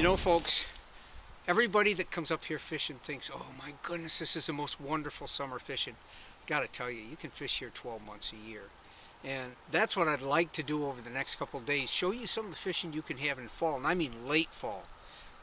You know, folks, everybody that comes up here fishing thinks, oh my goodness, this is the most wonderful summer fishing. Gotta tell you, you can fish here 12 months a year. And that's what I'd like to do over the next couple of days. Show you some of the fishing you can have in fall, and I mean late fall.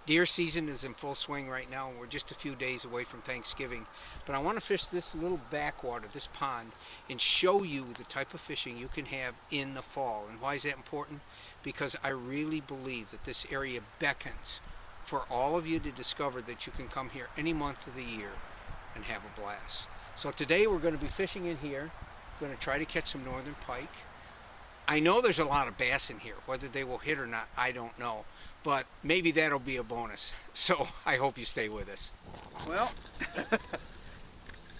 Deer season is in full swing right now, and we're just a few days away from Thanksgiving. But I want to fish this little backwater, this pond, and show you the type of fishing you can have in the fall. And why is that important? Because I really believe that this area beckons for all of you to discover that you can come here any month of the year and have a blast. So today we're going to be fishing in here. We're going to try to catch some northern pike. I know there's a lot of bass in here. Whether they will hit or not, I don't know. But maybe that'll be a bonus. So I hope you stay with us. Well,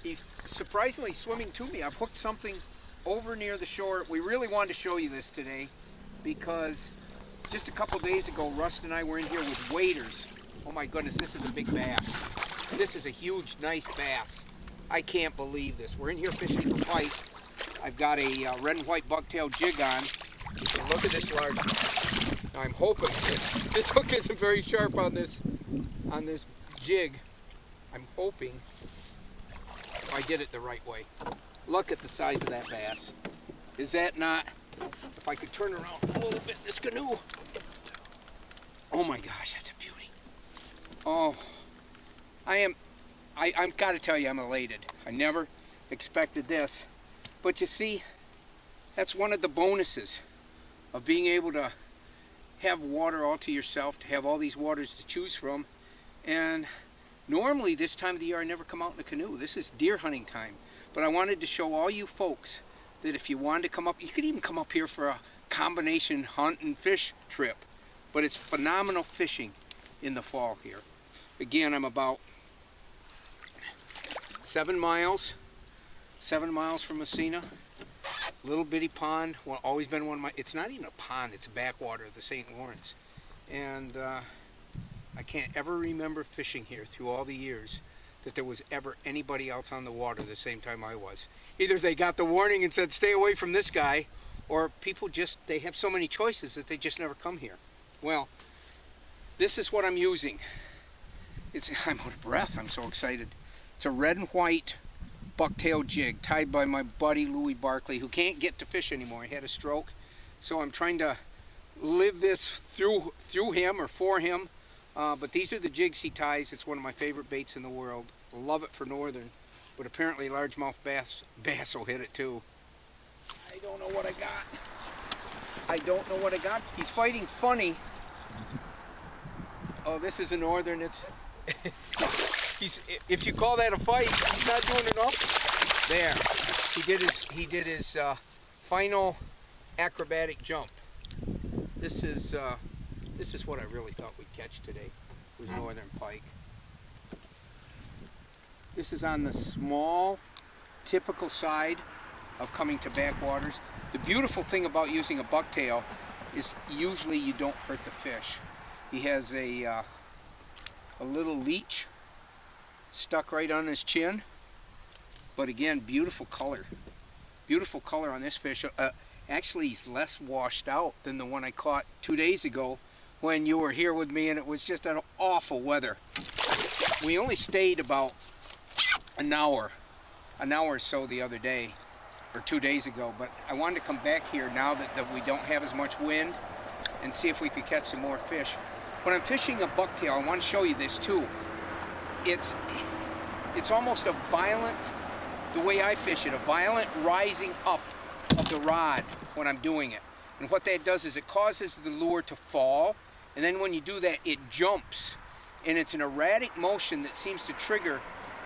he's surprisingly swimming to me. I've hooked something over near the shore. We really wanted to show you this today because just a couple days ago, Rust and I were in here with waders. Oh my goodness, this is a big bass. This is a huge, nice bass. I can't believe this. We're in here fishing for pike. I've got a red and white bucktail jig on. And look at this large one. Now I'm hoping this hook isn't very sharp on this jig. I'm hoping I did it the right way. Look at the size of that bass. Is that not? If I could turn around a little bit in this canoe. Oh my gosh, that's a beauty. Oh, I've got to tell you, I'm elated. I never expected this. But you see, that's one of the bonuses of being able to have water all to yourself, to have all these waters to choose from. And normally this time of the year I never come out in a canoe. This is deer hunting time. But I wanted to show all you folks that if you wanted to come up, you could even come up here for a combination hunt and fish trip. But it's phenomenal fishing in the fall here. Again, I'm about 7 miles from Massena. Little bitty pond. Well, always been one of my, it's not even a pond, it's a backwater of the St. Lawrence. And I can't ever remember fishing here through all the years that there was ever anybody else on the water the same time I was. Either they got the warning and said, stay away from this guy, or people just, they have so many choices that they just never come here. Well, this is what I'm using. I'm out of breath, I'm so excited. It's a red and white bucktail jig tied by my buddy Louis Barkley, who can't get to fish anymore. He had a stroke. So I'm trying to live this through him or for him. But these are the jigs he ties. It's one of my favorite baits in the world. Love it for northern. But apparently largemouth bass will hit it too. I don't know what I got. He's fighting funny. Oh, this is a northern. It's if you call that a fight, he's not doing enough. There, he did his final acrobatic jump. This is what I really thought we'd catch today. Was northern pike. This is on the small, typical side of coming to backwaters. The beautiful thing about using a bucktail is usually you don't hurt the fish. He has a little leech stuck right on his chin, but again, beautiful color on this fish. Actually, he's less washed out than the one I caught 2 days ago when you were here with me, and it was just an awful weather. We only stayed about an hour or so the other day, or 2 days ago, but I wanted to come back here now that we don't have as much wind and see if we could catch some more fish. When I'm fishing a bucktail, I want to show you this too. It's almost a violent, the way I fish it, a violent rising up of the rod when I'm doing it. And what that does is it causes the lure to fall, and then when you do that, it jumps. And it's an erratic motion that seems to trigger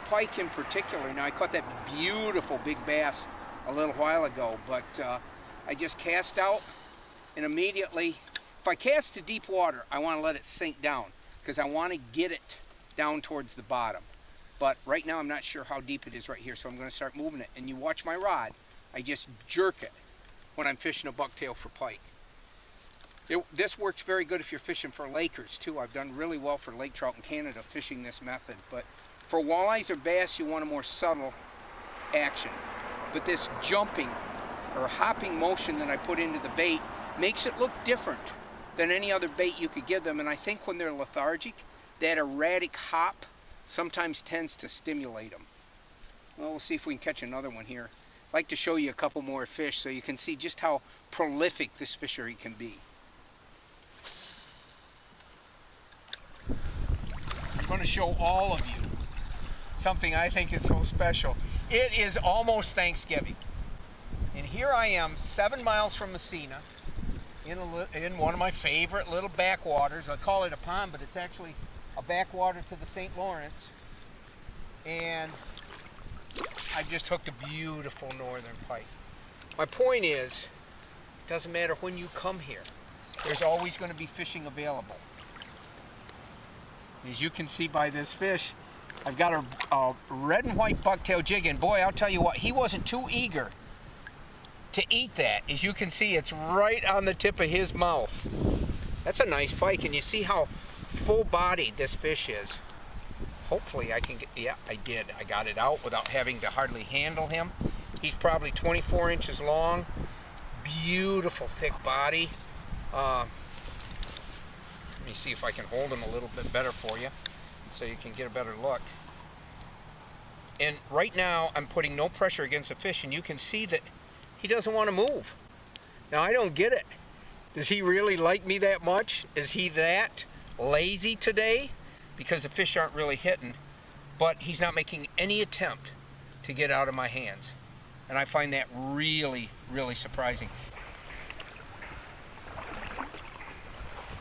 pike in particular. Now, I caught that beautiful big bass a little while ago, but I just cast out, and immediately, if I cast to deep water, I want to let it sink down because I want to get it down towards the bottom. But right now I'm not sure how deep it is right here, so I'm going to start moving it. And you watch my rod, I just jerk it when I'm fishing a bucktail for pike. This works very good if you're fishing for lakers too. I've done really well for lake trout in Canada fishing this method. But for walleyes or bass, you want a more subtle action. But this jumping or hopping motion that I put into the bait makes it look different than any other bait you could give them. And I think when they're lethargic, that erratic hop sometimes tends to stimulate them. Well, we'll see if we can catch another one here. I'd like to show you a couple more fish so you can see just how prolific this fishery can be. I'm going to show all of you something I think is so special. It is almost Thanksgiving. And here I am, 7 miles from Massena, in one of my favorite little backwaters. I call it a pond, but it's actually a backwater to the St. Lawrence. And I just hooked a beautiful northern pike. My point is, it doesn't matter when you come here, there's always going to be fishing available. As you can see by this fish, I've got a red and white bucktail jig, and boy, I'll tell you what, he wasn't too eager to eat that. As you can see, it's right on the tip of his mouth. That's a nice pike, and you see how full-bodied this fish is. Hopefully I can get, yeah, I did. I got it out without having to hardly handle him. He's probably 24 inches long. Beautiful thick body. Let me see if I can hold him a little bit better for you so you can get a better look. And right now I'm putting no pressure against the fish, and you can see that he doesn't want to move. Now I don't get it. Does he really like me that much? Is he that lazy today? Because the fish aren't really hitting, but he's not making any attempt to get out of my hands. And I find that really, really surprising.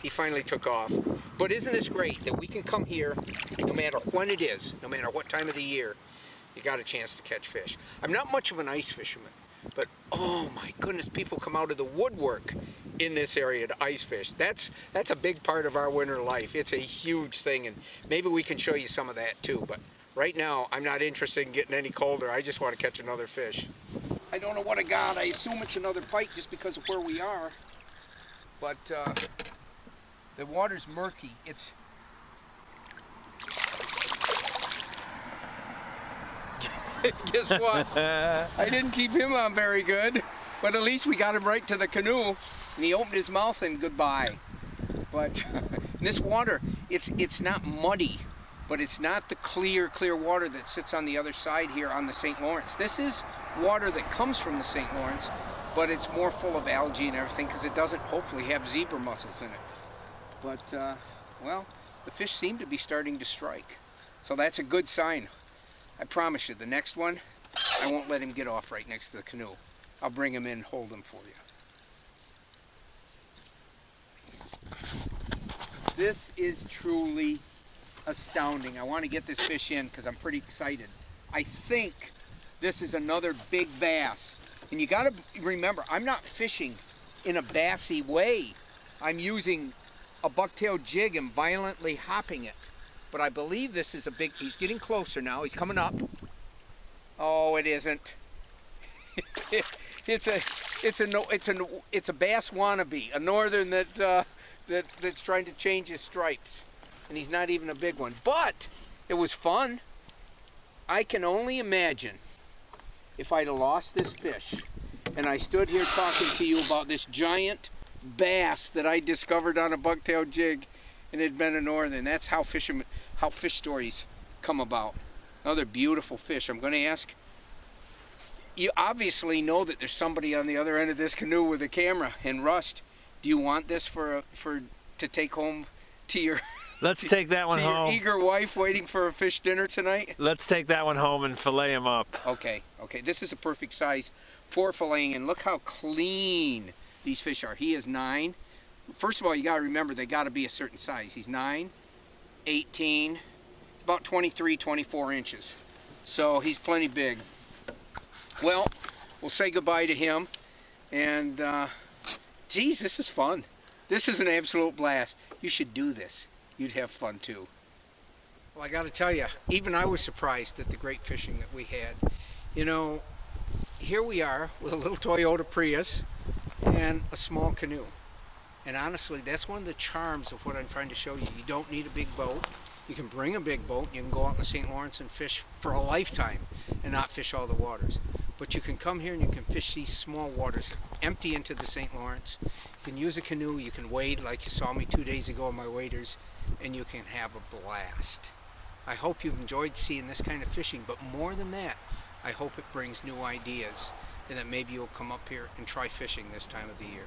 He finally took off. But isn't this great that we can come here, no matter when it is, no matter what time of the year, you got a chance to catch fish. I'm not much of an ice fisherman, but oh my goodness, people come out of the woodwork in this area to ice fish. That's a big part of our winter life. It's a huge thing, and maybe we can show you some of that too. But right now, I'm not interested in getting any colder. I just want to catch another fish. I don't know what I got. I assume it's another pike just because of where we are. But the water's murky. It's guess what? I didn't keep him on very good, but at least we got him right to the canoe, and he opened his mouth and goodbye. But this water, it's not muddy, but it's not the clear water that sits on the other side here on the St. Lawrence. This is water that comes from the St. Lawrence, but it's more full of algae and everything because it doesn't hopefully have zebra mussels in it. But, well, the fish seem to be starting to strike, so that's a good sign. I promise you, the next one, I won't let him get off right next to the canoe. I'll bring him in and hold him for you. This is truly astounding. I want to get this fish in because I'm pretty excited. I think this is another big bass. And you got to remember, I'm not fishing in a bassy way. I'm using a bucktail jig and violently hopping it. But I believe this is a big, he's getting closer now, he's coming up. Oh, it isn't. It's a bass wannabe, a northern that's trying to change his stripes. And he's not even a big one. But it was fun. I can only imagine if I'd have lost this fish and I stood here talking to you about this giant bass that I discovered on a bucktail jig, and it had been a northern. That's how fish stories come about. Another beautiful fish. I'm going to ask, you obviously know that there's somebody on the other end of this canoe with a camera. And Rust, do you want this to take home to your Let's take that one home. Your eager wife waiting for a fish dinner tonight? Let's take that one home and fillet him up. Okay. This is a perfect size for filleting, and look how clean these fish are. He is 9. First of all, you got to remember they got to be a certain size. He's 9, 18, about 23, 24 inches. So he's plenty big. Well, we'll say goodbye to him. And, geez, this is fun. This is an absolute blast. You should do this. You'd have fun too. Well, I got to tell you, even I was surprised at the great fishing that we had. You know, here we are with a little Toyota Prius and a small canoe. And honestly, that's one of the charms of what I'm trying to show you. You don't need a big boat. You can bring a big boat. You can go out in the St. Lawrence and fish for a lifetime and not fish all the waters. But you can come here and you can fish these small waters, empty into the St. Lawrence. You can use a canoe, you can wade like you saw me 2 days ago on my waders, and you can have a blast. I hope you've enjoyed seeing this kind of fishing, but more than that, I hope it brings new ideas and that maybe you'll come up here and try fishing this time of the year.